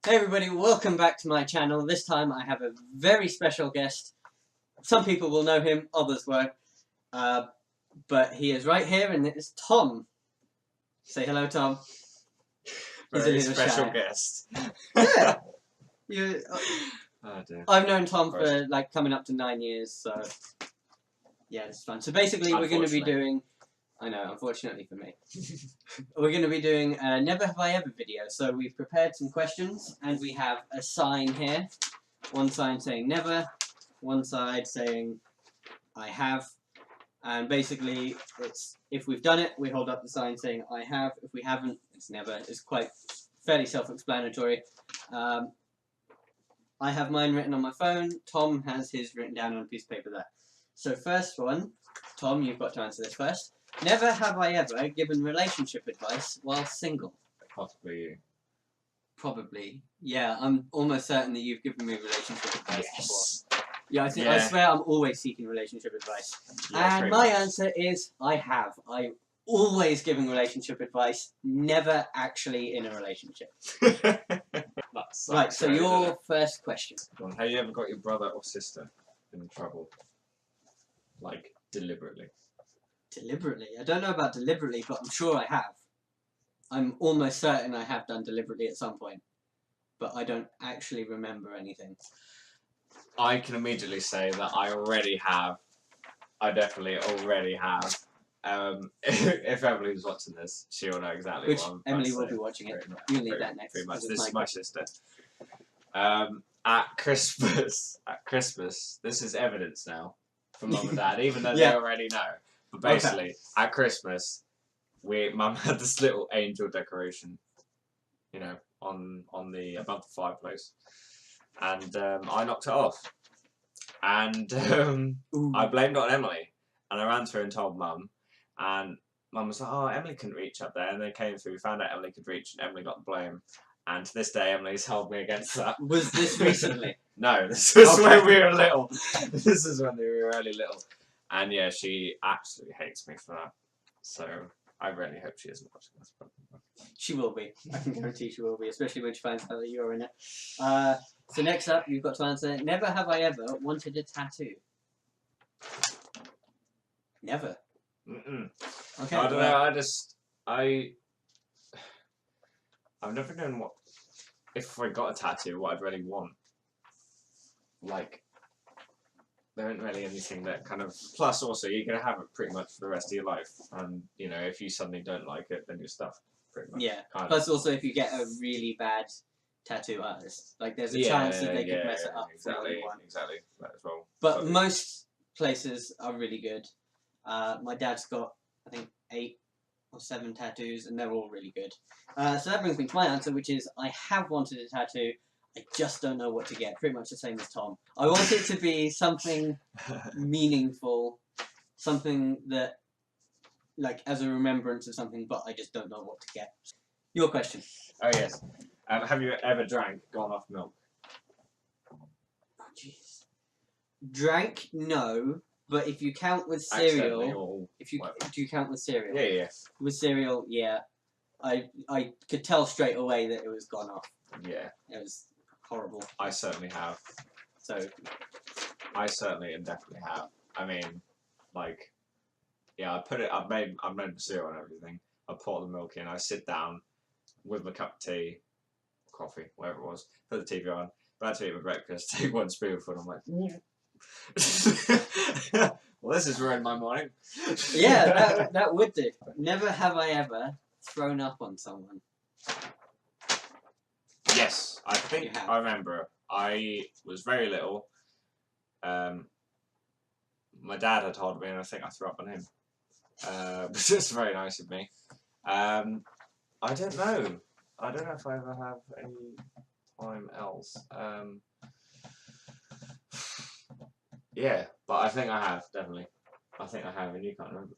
Hey everybody, welcome back to my channel. This time I have a very special guest. Some people will know him, others won't. But he is right here, and it is Tom. Say hello, Tom. Very special guest. Yeah. Oh dear. I've known Tom for like coming up to 9 years, so yeah, it's fun. So basically we're going to be doing... I know, unfortunately for me. We're going to be doing a Never Have I Ever video. So we've prepared some questions, and we have a sign here. One sign saying never, one side saying I have. And basically, it's if we've done it, we hold up the sign saying I have. If we haven't, it's never. It's quite fairly self-explanatory. I have mine written on my phone. Tom has his written down on a piece of paper there. So first one, Tom, you've got to answer this first. Never have I ever given relationship advice while single. Possibly you. Probably. Yeah, I'm almost certain that you've given me relationship advice before. Yeah, I swear I'm always seeking relationship advice. Yeah, and my answer is I have. I'm always giving relationship advice, never actually in a relationship. Right, so your first question. Have you ever got your brother or sister in trouble? Like, deliberately? Deliberately? I don't know about deliberately, but I'm sure I have. I'm almost certain I have done deliberately at some point. But I don't actually remember anything. I can immediately say that I already have. I definitely already have. If Emily was watching this, she'll know exactly what I'm Emily will be watching it. You'll need that next. Pretty much. This is my sister. At Christmas, this is evidence now from Mum and Dad, even though they already know. But basically, at Christmas, Mum had this little angel decoration, you know, on the above the fireplace, and I knocked it off, and I blamed it on Emily, and I ran to her and told Mum, and Mum was like, "Oh, Emily couldn't reach up there," and they came through, found out Emily could reach, and Emily got the blame. And to this day, Emily's held me against that. Was this recently? No, this was when we were little. This is when we were really little. And yeah, she absolutely hates me for that. So I really hope she isn't watching this. She will be. I can guarantee she will be, especially when she finds out that you're in it. So next up, you've got to answer, never have I ever wanted a tattoo. Never. Mm-mm. Okay. I don't know, I've never known what, if I got a tattoo, what I'd really want. Like, there isn't really anything that kind of... Plus, also, you're going to have it pretty much for the rest of your life. And, you know, if you suddenly don't like it, then you're stuffed, pretty much. Yeah. Plus, also, if you get a really bad tattoo artist, like, there's a chance that they could mess it up for what you want. Exactly. That as well. But most places are really good. My dad's got, I think, 8 or 7 tattoos, and they're all really good. So that brings me to my answer, which is I have wanted a tattoo. I just don't know what to get. Pretty much the same as Tom. I want it to be something meaningful, something that, like, as a remembrance of something, but I just don't know what to get. Your question. Oh, yes. Have you ever gone off milk? Oh, jeez. Drank? No. But if you count with cereal... Do you count with cereal? Yeah. With cereal, yeah. I could tell straight away that it was gone off. Yeah. It was horrible. I certainly have. So, I certainly and definitely have. I mean, like, yeah, I've made the cereal and everything. I pour the milk in, I sit down with my cup of tea, coffee, whatever it was, put the TV on, about to eat my breakfast, take one spoonful, and I'm like, well, this has ruined my morning. Yeah, that would do. Never have I ever thrown up on someone. Yes, I think I remember. I was very little. My dad had told me, and I think I threw up on him. Which is very nice of me. I don't know. I don't know if I ever have any time else. Yeah, but I think I have, definitely. I think I have, and you can't remember.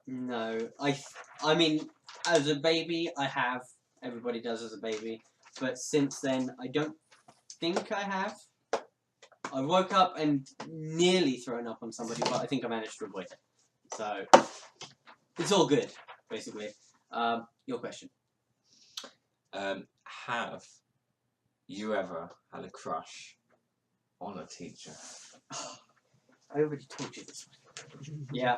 No, I mean, as a baby, I have. Everybody does as a baby. But since then, I don't think I have. I woke up and nearly thrown up on somebody, but I think I managed to avoid it. So, it's all good, basically. Your question. have you ever had a crush on a teacher? I already told you this one. Yeah.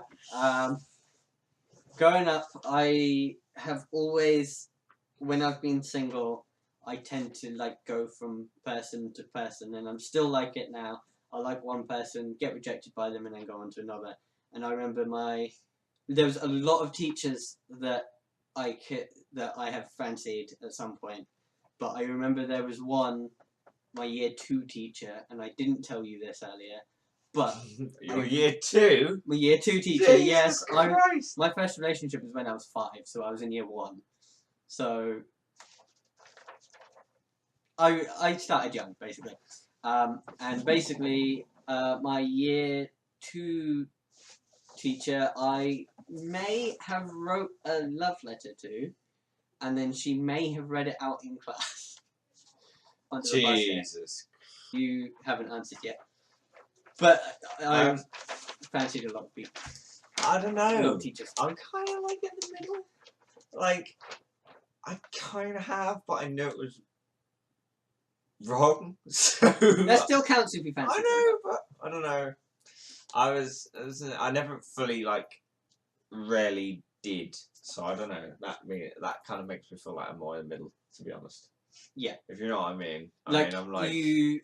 Growing up, I have always, when I've been single, I tend to like go from person to person, and I'm still like it now. I like one person, get rejected by them, and then go on to another. And I remember there was a lot of teachers that I have fancied at some point, but I remember there was one, my year 2 teacher, and I didn't tell you this earlier, but your year 2? My year 2 teacher, Jesus yes. Christ. My first relationship was when I was 5, so I was in year 1. So I started young, basically. And basically, my year 2 teacher, I may have wrote a love letter to, and then she may have read it out in class. Jesus. You haven't answered yet. But I fancied a lot of people. I don't know. A lot of teachers. I'm kind of like in the middle. Like, I kind of have, but I know it was wrong. So that still counts if you fancy. I know, but I don't know. I never fully rarely did. So I don't know. That kind of makes me feel like I'm more in the middle, to be honest. Yeah. If you know what I mean. I'm like you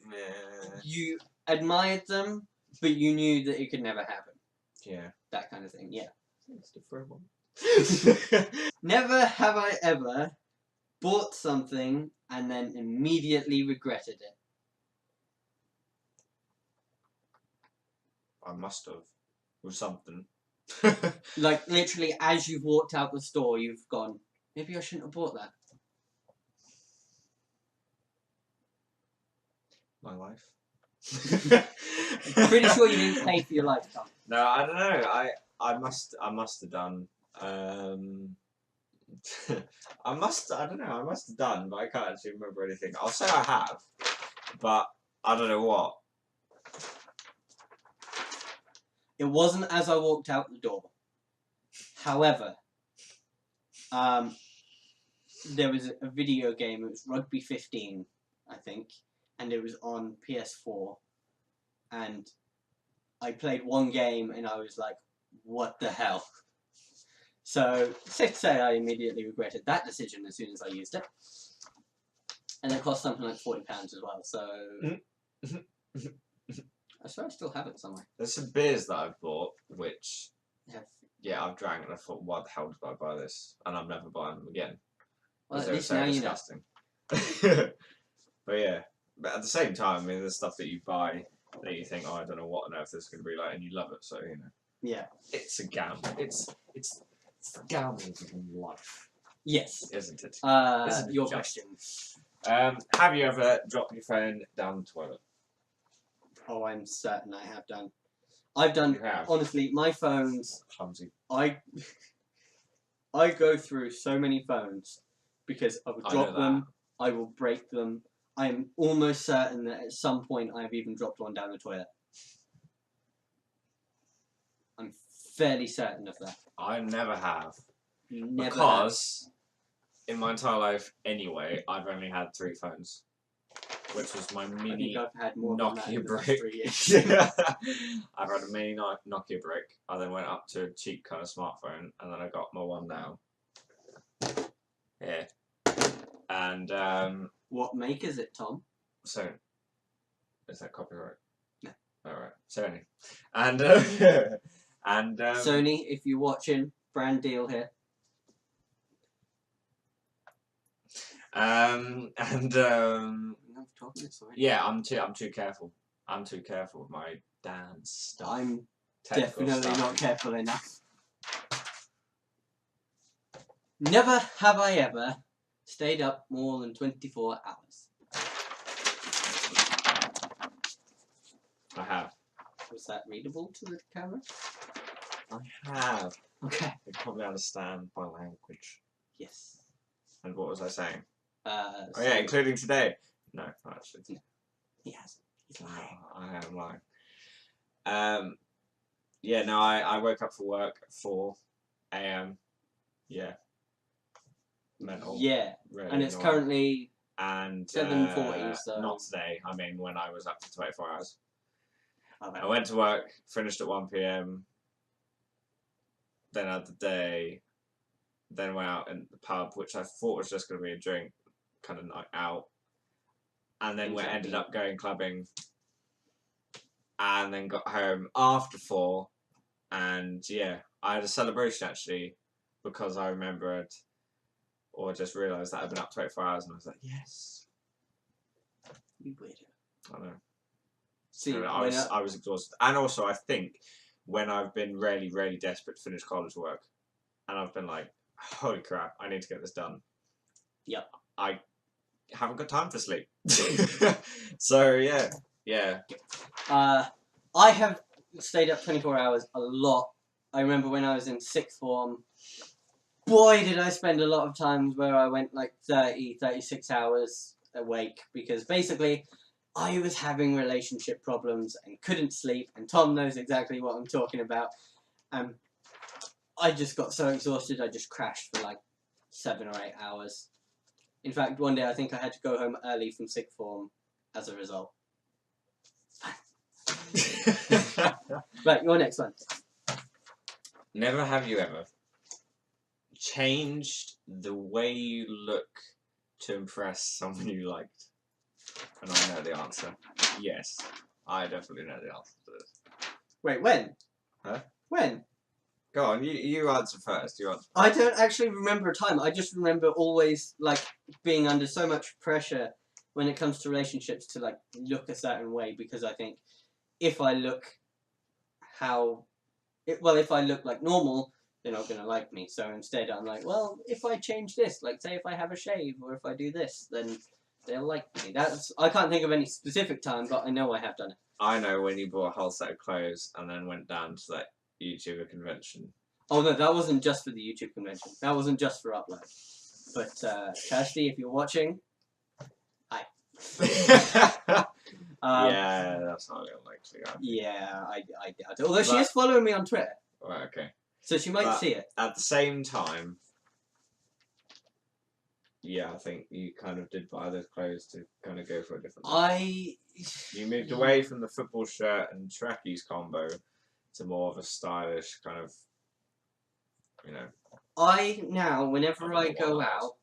admired them, but you knew that it could never happen. Yeah. That kind of thing. Yeah. It's the first one. Never have I ever bought something and then immediately regretted it. I must have. With something. Like, literally, as you've walked out the store, you've gone, maybe I shouldn't have bought that. My life. I'm pretty sure you didn't pay for your lifetime. No, I don't know. I must have done. I don't know. I must have done, but I can't actually remember anything. I'll say I have, but I don't know what. It wasn't as I walked out the door. However, there was a video game. It was Rugby 15, I think, and it was on PS4. And I played one game, and I was like, "What the hell?" So, safe to say, I immediately regretted that decision as soon as I used it. And it cost something like £40 as well. So, I swear I still have it somewhere. There's some beers that I've bought, which I've drank, and I thought, "Why the hell did I buy this?" And I'm never buying them again. Well, at they were least so now disgusting. But yeah, but at the same time, I mean, there's stuff that you buy that you think, "Oh, I don't know what on earth this is going to be like," and you love it. So Yeah. It's a gamble. It's the gamble of life. Yes. Isn't it? Your question. Have you ever dropped your phone down the toilet? Oh, I'm certain I have done. I've done. You have? Honestly, my phones. Clumsy. I go through so many phones because I will drop them. I will break them. I am almost certain that at some point I have even dropped one down the toilet. I'm fairly certain of that. I never have. You never because in my entire life, anyway, I've only had 3 phones, which was my mini I've had more Nokia brick. 3 years. I've had a mini Nokia brick. I then went up to a cheap kind of smartphone, and then I got my one now. Yeah. And what make is it, Tom? So, is that copyright? No. Alright, Sony. And Sony, if you're watching, brand deal here. Yeah, I'm too careful. I'm too careful with my dance stuff. I'm definitely not careful enough. Never have I ever stayed up more than 24 hours. I have. Was that readable to the camera? I have. Okay. You probably understand my language. Yes. And what was I saying? Oh yeah, including today. No, actually. No. He hasn't. He's lying. I am lying. Yeah, no, I woke up for work at 4 AM. Yeah. Mental. Yeah. Really and it's annoying. currently And 7:40, so... not today. I mean, when I was up to 24 hours. Okay. I went to work, finished at 1 PM, then had the day, then went out in the pub, which I thought was just going to be a drink, kind of night out, and then we ended up going clubbing, and then got home after 4, and yeah, I had a celebration actually, because I remembered, or just realised that I'd been up 24 hours, and I was like, yes. You weirdo. I know. See, I was exhausted, and also I think when I've been really, really desperate to finish college work, and I've been like, holy crap, I need to get this done. Yep. I haven't got time for sleep. So yeah. I have stayed up 24 hours a lot. I remember when I was in 6th form, boy did I spend a lot of times where I went like 30, 36 hours awake, because basically I was having relationship problems and couldn't sleep, and Tom knows exactly what I'm talking about. I just got so exhausted I just crashed for like 7 or 8 hours. In fact, one day I think I had to go home early from 6th form as a result. Right, your next one. Never have you ever changed the way you look to impress someone you liked? And I know the answer. Yes, I definitely know the answer to this. Wait, when? Huh? When? Go on, you answer first. You answer first. I don't actually remember a time. I just remember always like being under so much pressure when it comes to relationships to like look a certain way, because I think if I look if I look like normal, they're not gonna like me. So instead, I'm like, well, if I change this, like say if I have a shave or if I do this, then they'll like me. I can't think of any specific time, but I know I have done it. I know when you bought a whole set of clothes and then went down to that YouTuber convention. Oh no, that wasn't just for the YouTube convention. That wasn't just for upload. But Kirsty, if you're watching, hi. Yeah, that's not unlikely. Yeah, I doubt it. Although she is following me on Twitter. Right, okay. So she might see it. At the same time, yeah, I think you kind of did buy those clothes to kind of go for a different look. You moved away from the football shirt and trackies combo to more of a stylish kind of, you know. Whenever I go out,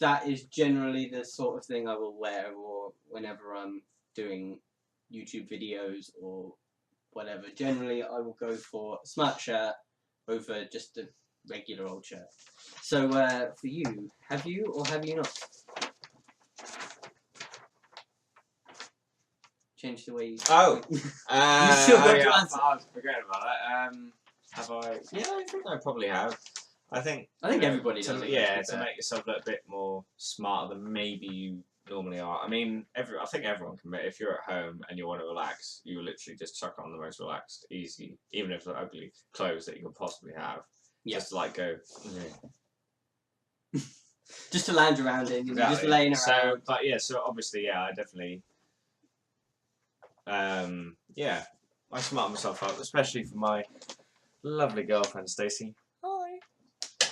that is generally the sort of thing I will wear, or whenever I'm doing YouTube videos or whatever. Generally, I will go for a smart shirt over just a regular old shirt. So, for you, have you or have you not changed the way you... Oh! you still got to answer. I was forgetting about that. Have I... Yeah, I think I probably have. I think everybody does. To make yourself look a bit more smarter than maybe you normally are. I mean, I think everyone can admit, if you're at home and you want to relax, you literally just chuck on the most relaxed, easy, even if they're ugly, clothes that you could possibly have. Yeah. Just like go... just to lounge around in, exactly. Just laying around. So obviously, I definitely... I smart myself up, especially for my lovely girlfriend, Stacey. Hi.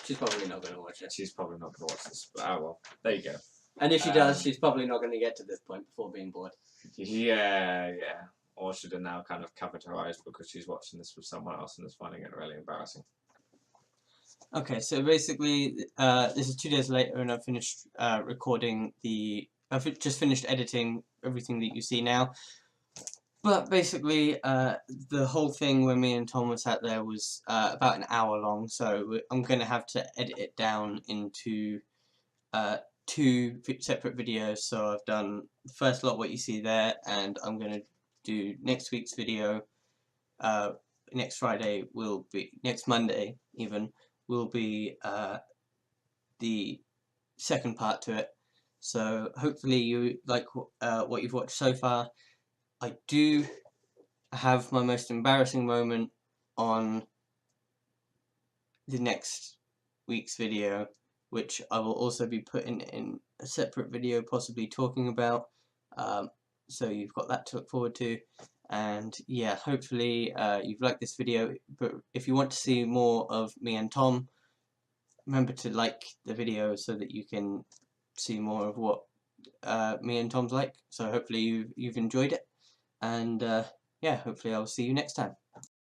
She's probably not going to watch it. She's probably not going to watch this, but well, there you go. And if she does, she's probably not going to get to this point before being bored. Yeah. Or should have now kind of covered her eyes because she's watching this with someone else and is finding it really embarrassing. Okay, so basically, this is 2 days later, and I've finished recording I've just finished editing everything that you see now. But basically, the whole thing when me and Tom were sat there was about an hour long, so I'm going to have to edit it down into 2 separate videos. So I've done the first lot, what you see there, and I'm going to do next week's video. Next Monday even, will be the second part to it. So hopefully you like what you've watched so far. I do have my most embarrassing moment on the next week's video, which I will also be putting in a separate video, possibly talking about. So you've got that to look forward to. And yeah, hopefully you've liked this video. But if you want to see more of me and Tom, remember to like the video so that you can see more of what me and Tom's like. So hopefully you've enjoyed it, and yeah, hopefully I'll see you next time.